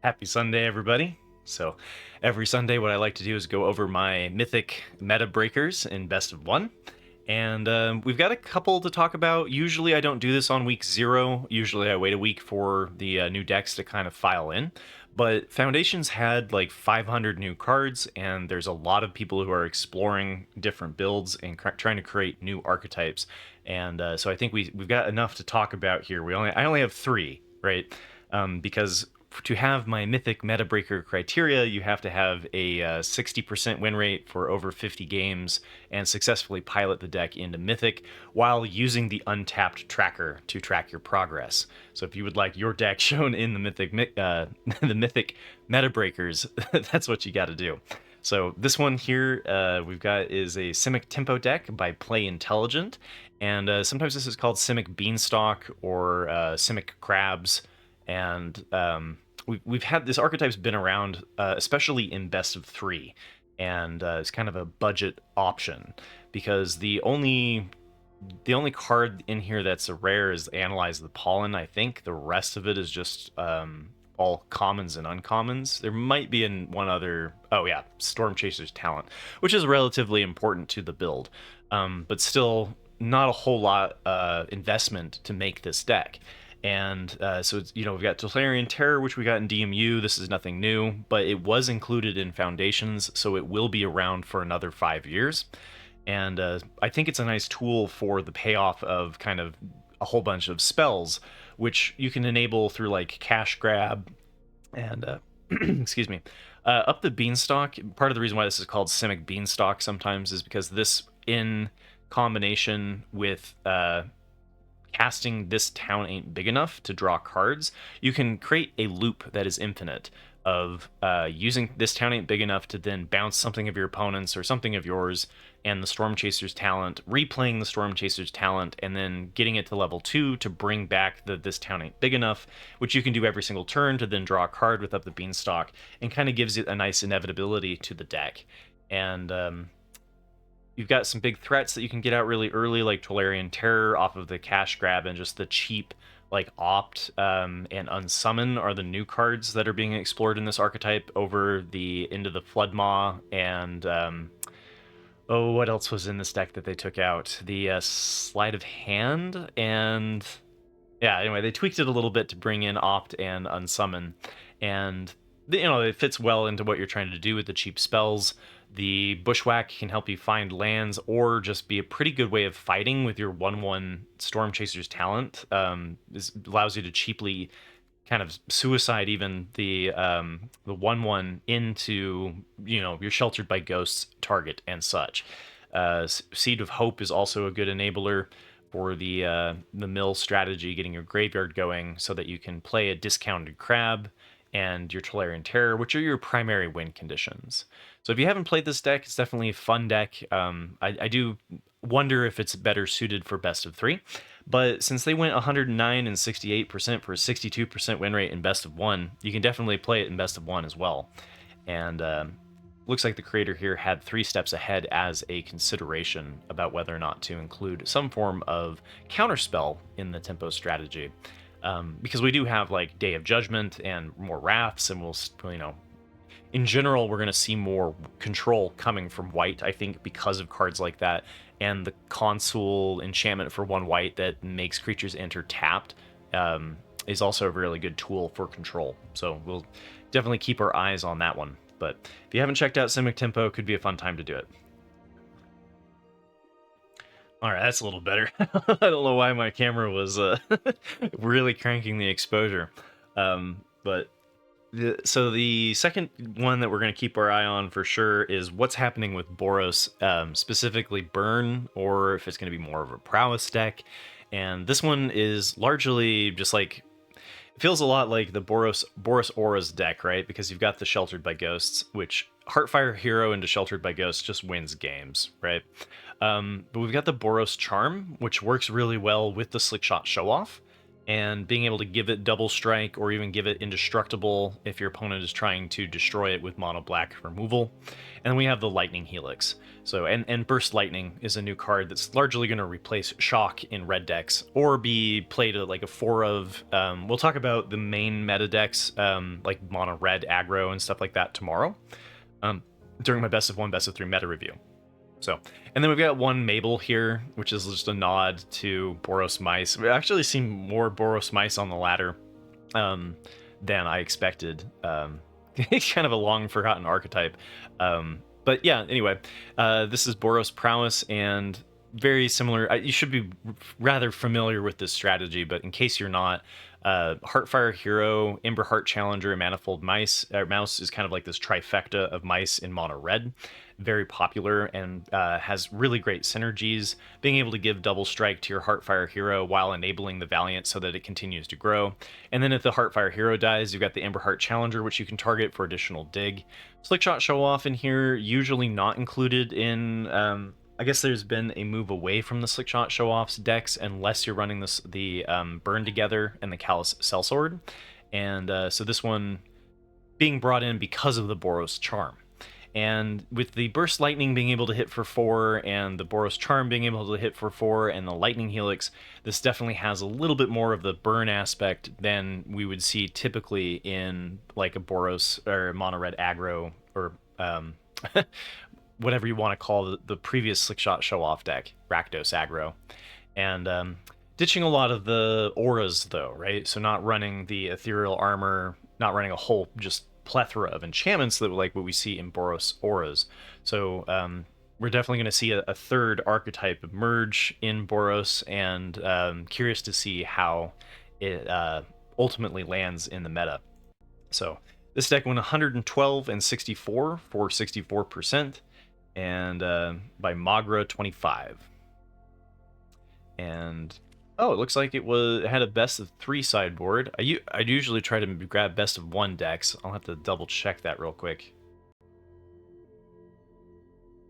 Happy Sunday, everybody. So, every Sunday, what I like to do is go over my Mythic meta breakers in Best of One. And we've got a couple to talk about. Usually, I don't do this on week 0. Usually, I wait a week for the new decks to kind of file in. But Foundations had like 500 new cards, and there's a lot of people who are exploring different builds and trying to create new archetypes. And so I think we've got enough to talk about here. I only have 3, right? Because to have my Mythic meta breaker criteria, you have to have a 60% win rate for over 50 games and successfully pilot the deck into Mythic while using the untapped tracker to track your progress. So if you would like your deck shown in the Mythic meta breakers, that's what you got to do. So this one here we've got is a Simic Tempo deck by Play Intelligent, and sometimes this is called Simic Beanstalk or Simic Crabs, and we've had this archetype's been around, especially in Best of 3, and it's kind of a budget option because the only card in here that's a rare is Analyze the Pollen. I think the rest of it is just all commons and uncommons. There might be in one other. Oh yeah, Storm Chaser's Talent, which is relatively important to the build, but still not a whole lot investment to make this deck. And so it's, we've got Totalitarian Terror, which we got in DMU. This is nothing new, but it was included in Foundations, so it will be around for another 5 years. And I think it's a nice tool for the payoff of kind of a whole bunch of spells, which you can enable through like Cash Grab and excuse me, Up the Beanstalk. Part of the reason why this is called Simic Beanstalk sometimes is because this, in combination with casting This Town Ain't Big Enough to draw cards, you can create a loop that is infinite of using This Town Ain't Big Enough to then bounce something of your opponent's or something of yours and the Storm Chaser's Talent, replaying the Storm Chaser's Talent, and then getting it to level 2 to bring back the This Town Ain't Big Enough, which you can do every single turn to then draw a card with Up the Beanstalk, and kind of gives it a nice inevitability to the deck. And you've got some big threats that you can get out really early, like Tolarian Terror off of the Cash Grab, and just the cheap, like Opt and Unsummon are the new cards that are being explored in this archetype over the Into the Floodmaw, and what else was in this deck that they took out? The Sleight of Hand, and yeah, anyway, they tweaked it a little bit to bring in Opt and Unsummon, and it fits well into what you're trying to do with the cheap spells. The Bushwhack can help you find lands or just be a pretty good way of fighting with your 1/1 Storm Chaser's Talent. This allows you to cheaply kind of suicide even the 1/1 into, your Sheltered by Ghosts target and such. Seed of Hope is also a good enabler for the mill strategy, getting your graveyard going so that you can play a discounted crab and your Tolarian Terror, which are your primary win conditions. So if you haven't played this deck, it's definitely a fun deck. I do wonder if it's better suited for Best of 3, but since they went 109 and 68% for a 62% win rate in Best of 1, you can definitely play it in Best of 1 as well. And looks like the creator here had 3 steps ahead as a consideration about whether or not to include some form of counterspell in the tempo strategy. Because we do have like Day of Judgment and more Wraths, and we'll, in general, we're going to see more control coming from white, I think, because of cards like that. And the Consul enchantment for 1 white that makes creatures enter tapped is also a really good tool for control. So we'll definitely keep our eyes on that one. But if you haven't checked out Simic Tempo, it could be a fun time to do it. All right, that's a little better. I don't know why my camera was really cranking the exposure. But the second one that we're going to keep our eye on for sure is what's happening with Boros, specifically Burn, or if it's going to be more of a Prowess deck. And this one is largely just like, it feels a lot like the Boros Auras deck, right? Because you've got the Sheltered by Ghosts, which Heartfire Hero into Sheltered by Ghosts just wins games, right? But we've got the Boros Charm, which works really well with the Slickshot Show-Off. and being able to give it double strike or even give it indestructible if your opponent is trying to destroy it with mono black removal. And then we have the Lightning Helix. So and Burst Lightning is a new card that's largely going to replace Shock in red decks or be played like a 4 of. We'll talk about the main meta decks like mono red aggro and stuff like that tomorrow during my best of 1, best of 3 meta review. So, and then we've got one Mabel here, which is just a nod to Boros Mice. We actually seen more Boros Mice on the ladder than I expected. It's kind of a long forgotten archetype. But yeah, anyway, this is Boros Prowess, and very similar. You should be rather familiar with this strategy, but in case you're not, Heartfire Hero, Ember Heart Challenger, and Manifold Mouse is kind of like this trifecta of mice in mono red. Very popular and has really great synergies, being able to give double strike to your Heartfire Hero while enabling the Valiant so that it continues to grow. And then if the Heartfire Hero dies, you've got the Ember Heart Challenger, which you can target for additional dig. Slickshot Show Off in here, usually not included in... I guess there's been a move away from the Slickshot Show Off's decks unless you're running the Burn Together and the Callous Sellsword. And so this one being brought in because of the Boros Charm. And with the Burst Lightning being able to hit for 4 and the Boros Charm being able to hit for 4 and the Lightning Helix, this definitely has a little bit more of the burn aspect than we would see typically in like a Boros or mono red aggro or whatever you want to call the previous Slickshot Show Off deck, Rakdos aggro. And ditching a lot of the auras though, right? So not running the ethereal armor, not running a whole just plethora of enchantments that like what we see in Boros auras. So we're definitely going to see a third archetype emerge in Boros, and curious to see how it ultimately lands in the meta. So this deck went 112 and 64 for 64%, and by Magra 25. And oh, it looks like it had a best of 3 sideboard. I'd usually try to grab best of 1 decks. I'll have to double check that real quick.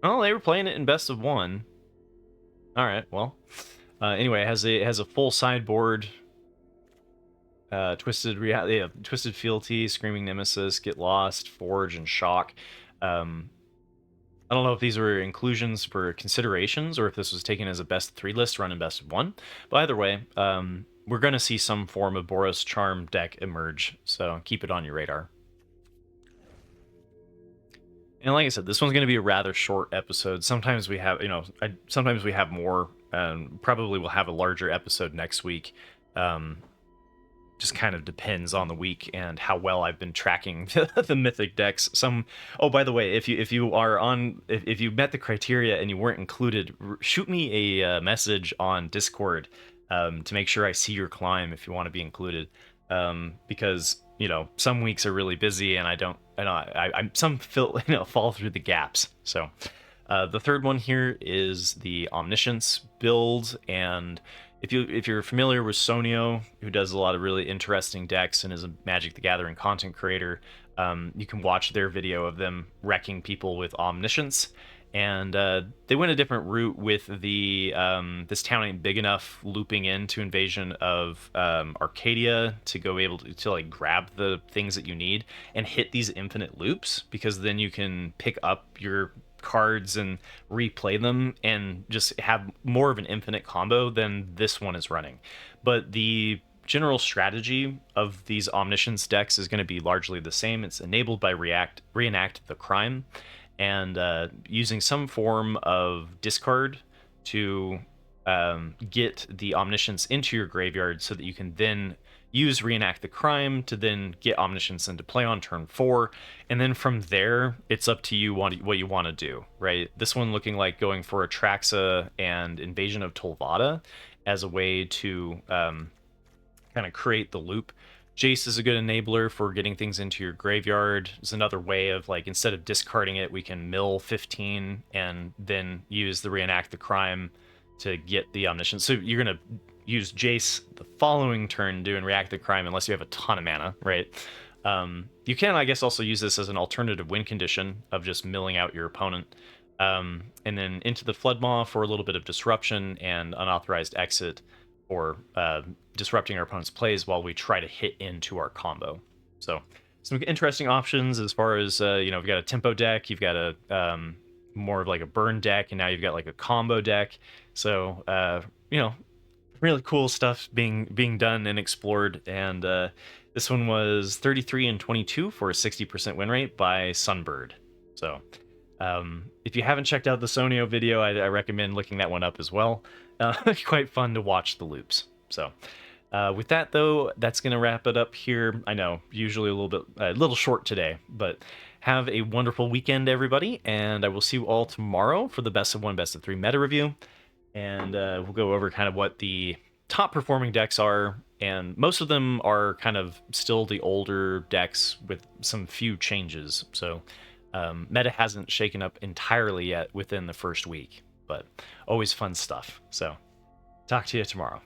Oh, they were playing it in best of 1. All right, well. Anyway, it has a full sideboard. Twisted Fealty, Screaming Nemesis, Get Lost, Forge, and Shock. I don't know if these were inclusions for considerations or if this was taken as a best 3 list run in best of 1. But either way, we're going to see some form of Boros Charm deck emerge, so keep it on your radar. And like I said, this one's going to be a rather short episode. Sometimes we have, sometimes we have more, and probably we'll have a larger episode next week. Just kind of depends on the week and how well I've been tracking the Mythic decks. Oh, by the way, if you met the criteria and you weren't included, shoot me a message on Discord to make sure I see your climb if you want to be included. Because some weeks are really busy and some fall through the gaps. So the third one here is the Omniscience build, and if you're familiar with Sonio, who does a lot of really interesting decks and is a Magic the Gathering content creator, you can watch their video of them wrecking people with Omniscience. And they went a different route with the This Town Ain't Big Enough looping into Invasion of Arcadia to go able to like grab the things that you need and hit these infinite loops, because then you can pick up your cards and replay them and just have more of an infinite combo than this one is running. But the general strategy of these Omniscience decks is going to be largely the same. It's enabled by Reenact the Crime, and using some form of discard to get the Omniscience into your graveyard so that you can then use Reenact the Crime to then get Omniscience into play on turn 4, and then from there, it's up to you what you want to do, right? This one looking like going for Atraxa and Invasion of Tolvada as a way to kind of create the loop. Jace is a good enabler for getting things into your graveyard. It's another way of, like, instead of discarding it, we can mill 15 and then use the Reenact the Crime to get the Omniscience. So you're going to use Jace the following turn doing React the Crime unless you have a ton of mana, right? You can, I guess, also use this as an alternative win condition of just milling out your opponent. And then into the Floodmaw for a little bit of disruption and unauthorized exit, or disrupting our opponent's plays while we try to hit into our combo. So some interesting options as far as you've got a tempo deck, you've got a more of like a burn deck, and now you've got like a combo deck. So really cool stuff being done and explored. And this one was 33 and 22 for a 60% win rate by Sunbird. So if you haven't checked out the Sonio video, I recommend looking that one up as well. Quite fun to watch the loops. So with that, though, that's going to wrap it up here. I know, usually a little short today, but have a wonderful weekend, everybody, and I will see you all tomorrow for the best of 1, best of 3 meta review, and we'll go over kind of what the top performing decks are, and most of them are kind of still the older decks with some few changes, so meta hasn't shaken up entirely yet within the first week, but always fun stuff. So talk to you tomorrow.